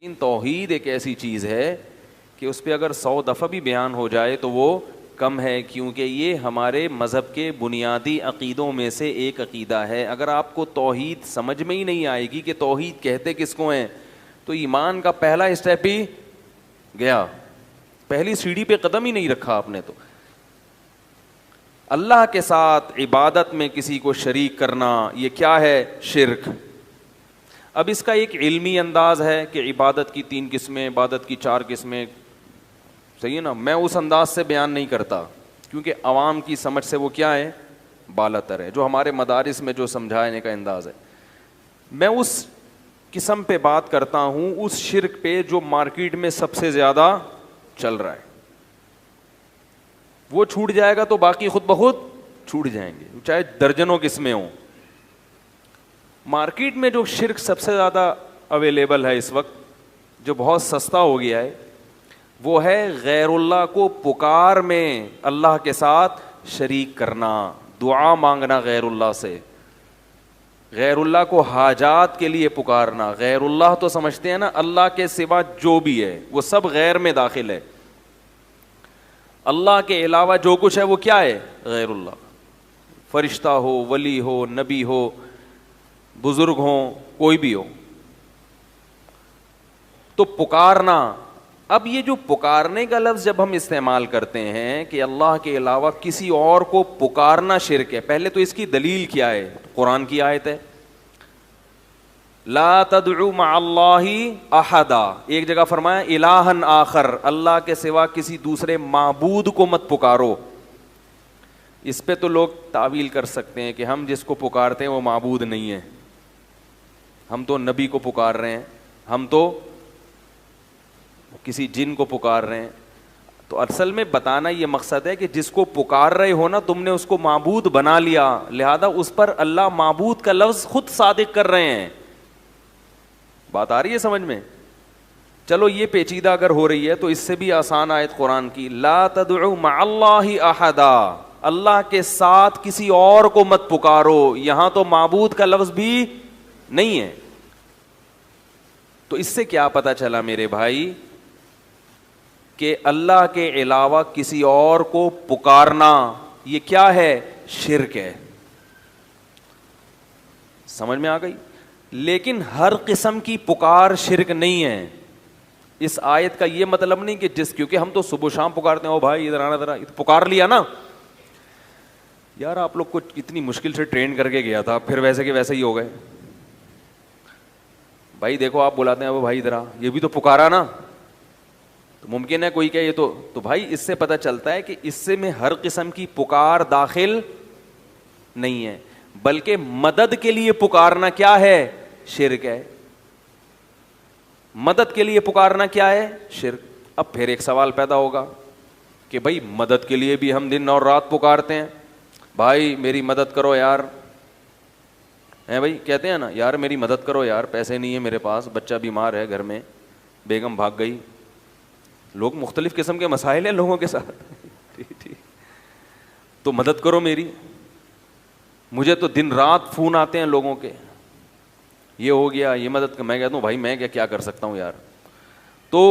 توحید ایک ایسی چیز ہے کہ اس پہ اگر 100 دفعہ بھی بیان ہو جائے تو وہ کم ہے، کیونکہ یہ ہمارے مذہب کے بنیادی عقیدوں میں سے ایک عقیدہ ہے۔ اگر آپ کو توحید سمجھ میں ہی نہیں آئے گی کہ توحید کہتے کس کو ہیں، تو ایمان کا پہلا اسٹیپ ہی گیا، پہلی سیڑھی پہ قدم ہی نہیں رکھا آپ نے۔ تو اللہ کے ساتھ عبادت میں کسی کو شریک کرنا، یہ کیا ہے؟ شرک۔ اب اس کا ایک علمی انداز ہے کہ عبادت کی 3 قسمیں، عبادت کی 4 قسمیں، صحیح ہے نا؟ میں اس انداز سے بیان نہیں کرتا کیونکہ عوام کی سمجھ سے وہ کیا ہے؟ بالا تر ہے، جو ہمارے مدارس میں جو سمجھانے کا انداز ہے۔ میں اس قسم پہ بات کرتا ہوں، اس شرک پہ جو مارکیٹ میں سب سے زیادہ چل رہا ہے۔ وہ چھوٹ جائے گا تو باقی خود بخود چھوٹ جائیں گے، چاہے درجنوں قسمیں ہوں۔ مارکیٹ میں جو شرک سب سے زیادہ اویلیبل ہے اس وقت، جو بہت سستا ہو گیا ہے، وہ ہے غیر اللہ کو پکار میں اللہ کے ساتھ شریک کرنا، دعا مانگنا غیر اللہ سے، غیر اللہ کو حاجات کے لیے پکارنا۔ غیر اللہ تو سمجھتے ہیں نا، اللہ کے سوا جو بھی ہے وہ سب غیر میں داخل ہے۔ اللہ کے علاوہ جو کچھ ہے وہ کیا ہے؟ غیر اللہ۔ فرشتہ ہو، ولی ہو، نبی ہو، بزرگ ہوں، کوئی بھی ہو، تو پکارنا۔ اب یہ جو پکارنے کا لفظ جب ہم استعمال کرتے ہیں کہ اللہ کے علاوہ کسی اور کو پکارنا شرک ہے، پہلے تو اس کی دلیل کیا ہے؟ قرآن کی آیت ہے، لا تدعو مع اللہ احدا، ایک جگہ فرمایا الہا آخر، اللہ کے سوا کسی دوسرے معبود کو مت پکارو۔ اس پہ تو لوگ تعویل کر سکتے ہیں کہ ہم جس کو پکارتے ہیں وہ معبود نہیں ہے، ہم تو نبی کو پکار رہے ہیں، ہم تو کسی جن کو پکار رہے ہیں۔ تو اصل میں بتانا یہ مقصد ہے کہ جس کو پکار رہے ہو نا، تم نے اس کو معبود بنا لیا، لہذا اس پر اللہ معبود کا لفظ خود صادق کر رہے ہیں۔ بات آ رہی ہے سمجھ میں؟ چلو یہ پیچیدہ اگر ہو رہی ہے تو اس سے بھی آسان آیت قرآن کی، لا تدعو مع اللہ احدا، اللہ کے ساتھ کسی اور کو مت پکارو، یہاں تو معبود کا لفظ بھی نہیں ہے۔ تو اس سے کیا پتا چلا میرے بھائی کہ اللہ کے علاوہ کسی اور کو پکارنا یہ کیا ہے؟ شرک ہے۔ سمجھ میں آ گئی؟ لیکن ہر قسم کی پکار شرک نہیں ہے۔ اس آیت کا یہ مطلب نہیں کہ کیونکہ ہم تو صبح شام پکارتے ہیں، او بھائی ادھر آنا، ادھر پکار لیا نا، یار آپ لوگ کو اتنی مشکل سے ٹرین کر کے گیا تھا، پھر ویسے کہ ویسے ہی ہو گئے۔ بھائی دیکھو آپ بلاتے ہیں، او بھائی ادھر آ، یہ بھی تو پکارا نا۔ تو ممکن ہے کوئی کہ یہ تو بھائی اس سے پتہ چلتا ہے کہ اس سے میں ہر قسم کی پکار داخل نہیں ہے، بلکہ مدد کے لیے پکارنا کیا ہے؟ شرک ہے۔ مدد کے لیے پکارنا کیا ہے؟ شرک۔ اب پھر ایک سوال پیدا ہوگا کہ بھائی مدد کے لیے بھی ہم دن اور رات پکارتے ہیں، بھائی میری مدد کرو یار، ہیں بھائی کہتے ہیں نا، یار میری مدد کرو یار، پیسے نہیں ہے میرے پاس، بچہ بیمار ہے گھر میں، بیگم بھاگ گئی۔ لوگ مختلف قسم کے مسائل ہیں لوگوں کے ساتھ، ٹھیک تو مدد کرو میری۔ مجھے تو دن رات فون آتے ہیں لوگوں کے، یہ ہو گیا، یہ مدد، میں کہتا ہوں بھائی میں کیا کر سکتا ہوں یار۔ تو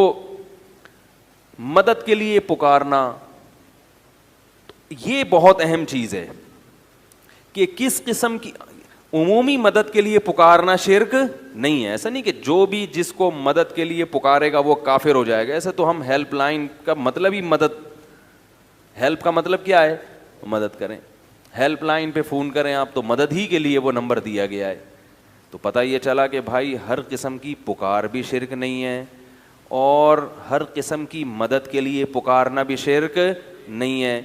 مدد کے لیے پکارنا یہ بہت اہم چیز ہے کہ کس قسم کی عمومی مدد کے لیے پکارنا شرک نہیں ہے۔ ایسا نہیں کہ جو بھی جس کو مدد کے لیے پکارے گا وہ کافر ہو جائے گا۔ ایسے تو ہم ہیلپ لائن کا مطلب ہی مدد، ہیلپ کا مطلب کیا ہے؟ مدد کریں۔ ہیلپ لائن پہ فون کریں آپ تو مدد ہی کے لیے وہ نمبر دیا گیا ہے۔ تو پتہ یہ چلا کہ بھائی ہر قسم کی پکار بھی شرک نہیں ہے، اور ہر قسم کی مدد کے لیے پکارنا بھی شرک نہیں ہے۔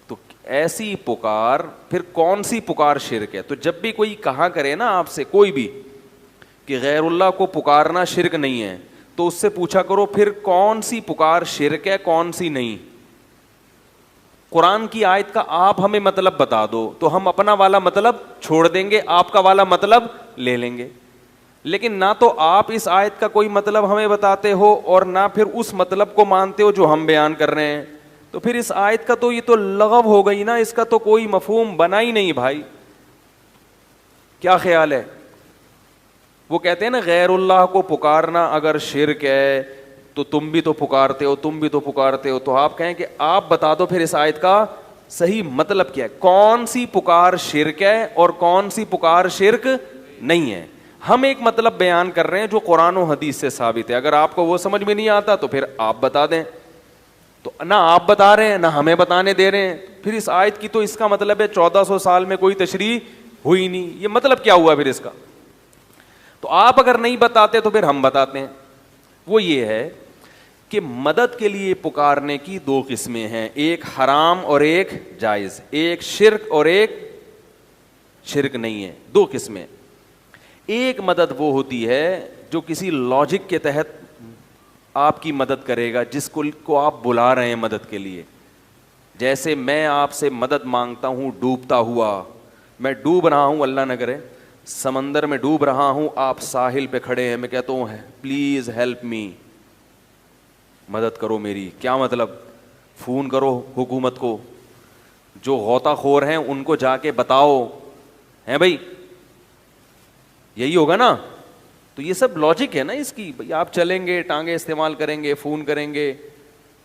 تو ایسی پکار، پھر کون سی پکار شرک ہے؟ تو جب بھی کوئی کہا کرے نا آپ سے کوئی بھی کہ غیر اللہ کو پکارنا شرک نہیں ہے، تو اس سے پوچھا کرو پھر کون سی پکار شرک ہے کون سی نہیں۔ قرآن کی آیت کا آپ ہمیں مطلب بتا دو تو ہم اپنا والا مطلب چھوڑ دیں گے، آپ کا والا مطلب لے لیں گے۔ لیکن نہ تو آپ اس آیت کا کوئی مطلب ہمیں بتاتے ہو اور نہ پھر اس مطلب کو مانتے ہو جو ہم بیان کر رہے ہیں، تو پھر اس آیت کا تو یہ تو لغو ہو گئی نا، اس کا تو کوئی مفہوم بنا ہی نہیں۔ بھائی کیا خیال ہے؟ وہ کہتے ہیں نا غیر اللہ کو پکارنا اگر شرک ہے تو تم بھی تو پکارتے ہو، تم بھی تو پکارتے ہو. تو آپ کہیں کہ آپ بتا دو پھر اس آیت کا صحیح مطلب کیا ہے، کون سی پکار شرک ہے اور کون سی پکار شرک نہیں ہے. ہم ایک مطلب بیان کر رہے ہیں جو قرآن و حدیث سے ثابت ہے. اگر آپ کو وہ سمجھ میں نہیں آتا تو پھر آپ بتا دیں. تو نہ آپ بتا رہے ہیں نہ ہمیں بتانے دے رہے ہیں. پھر اس آیت کی تو اس کا مطلب ہے 1400 سال میں کوئی تشریح ہوئی نہیں. یہ مطلب کیا ہوا پھر اس کا؟ تو آپ اگر نہیں بتاتے تو پھر ہم بتاتے ہیں. وہ یہ ہے کہ مدد کے لیے پکارنے کی دو قسمیں ہیں، ایک حرام اور ایک جائز، ایک شرک اور ایک شرک نہیں ہے. دو قسمیں. ایک مدد وہ ہوتی ہے جو کسی لاجک کے تحت آپ کی مدد کرے گا، جس کو آپ بلا رہے ہیں مدد کے لیے. جیسے میں آپ سے مدد مانگتا ہوں ڈوبتا ہوا، میں ڈوب رہا ہوں، اللہ نہ کرے سمندر میں ڈوب رہا ہوں، آپ ساحل پہ کھڑے ہیں، میں کہتا ہوں پلیز ہیلپ می، مدد کرو میری. کیا مطلب؟ فون کرو حکومت کو، جو غوطہ خور ہیں ان کو جا کے بتاؤ، ہیں بھائی، یہی ہوگا نا. تو یہ سب لاجک ہے نا اس کی. بھائی آپ چلیں گے، ٹانگیں استعمال کریں گے، فون کریں گے،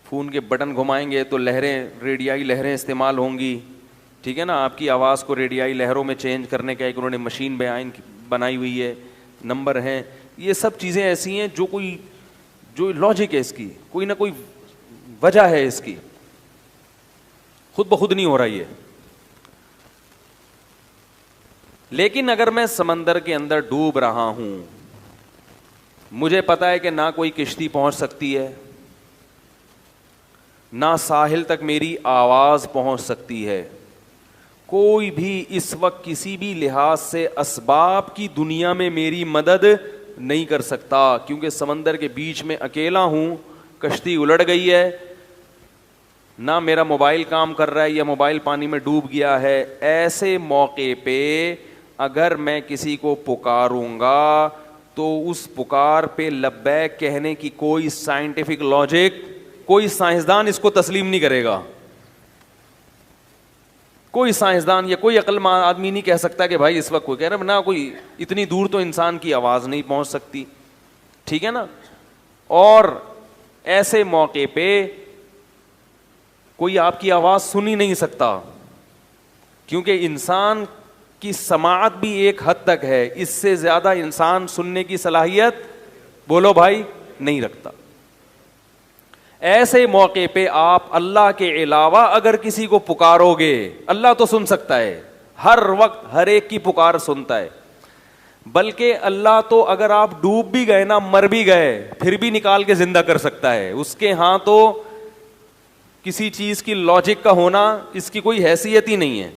فون کے بٹن گھمائیں گے تو لہریں، ریڈیائی لہریں استعمال ہوں گی. ٹھیک ہے نا. آپ کی آواز کو ریڈیائی لہروں میں چینج کرنے کا ایک انہوں نے مشین بنائی ہوئی ہے، نمبر ہیں. یہ سب چیزیں ایسی ہیں جو لاجک ہے اس کی، کوئی نہ کوئی وجہ ہے اس کی، خود بخود نہیں ہو رہی ہے. لیکن اگر میں سمندر کے اندر ڈوب رہا ہوں، مجھے پتا ہے کہ نہ کوئی کشتی پہنچ سکتی ہے، نہ ساحل تک میری آواز پہنچ سکتی ہے، کوئی بھی اس وقت کسی بھی لحاظ سے اسباب کی دنیا میں میری مدد نہیں کر سکتا، کیونکہ سمندر کے بیچ میں اکیلا ہوں، کشتی الٹ گئی ہے، نہ میرا موبائل کام کر رہا ہے یا موبائل پانی میں ڈوب گیا ہے. ایسے موقع پہ اگر میں کسی کو پکاروں گا تو اس پکار پہ لبیک کہنے کی کوئی سائنٹیفک لاجک، کوئی سائنسدان اس کو تسلیم نہیں کرے گا. کوئی سائنسدان یا کوئی عقل مند آدمی نہیں کہہ سکتا کہ بھائی اس وقت کوئی کہہ رہا ہے، نہ کوئی اتنی دور تو انسان کی آواز نہیں پہنچ سکتی. ٹھیک ہے نا. اور ایسے موقع پہ کوئی آپ کی آواز سن ہی نہیں سکتا، کیونکہ انسان کی سماعت بھی ایک حد تک ہے، اس سے زیادہ انسان سننے کی صلاحیت، بولو بھائی، نہیں رکھتا. ایسے موقع پہ آپ اللہ کے علاوہ اگر کسی کو پکارو گے، اللہ تو سن سکتا ہے، ہر وقت ہر ایک کی پکار سنتا ہے. بلکہ اللہ تو اگر آپ ڈوب بھی گئے نا، مر بھی گئے، پھر بھی نکال کے زندہ کر سکتا ہے. اس کے ہاں تو کسی چیز کی لاجک کا ہونا، اس کی کوئی حیثیت ہی نہیں ہے.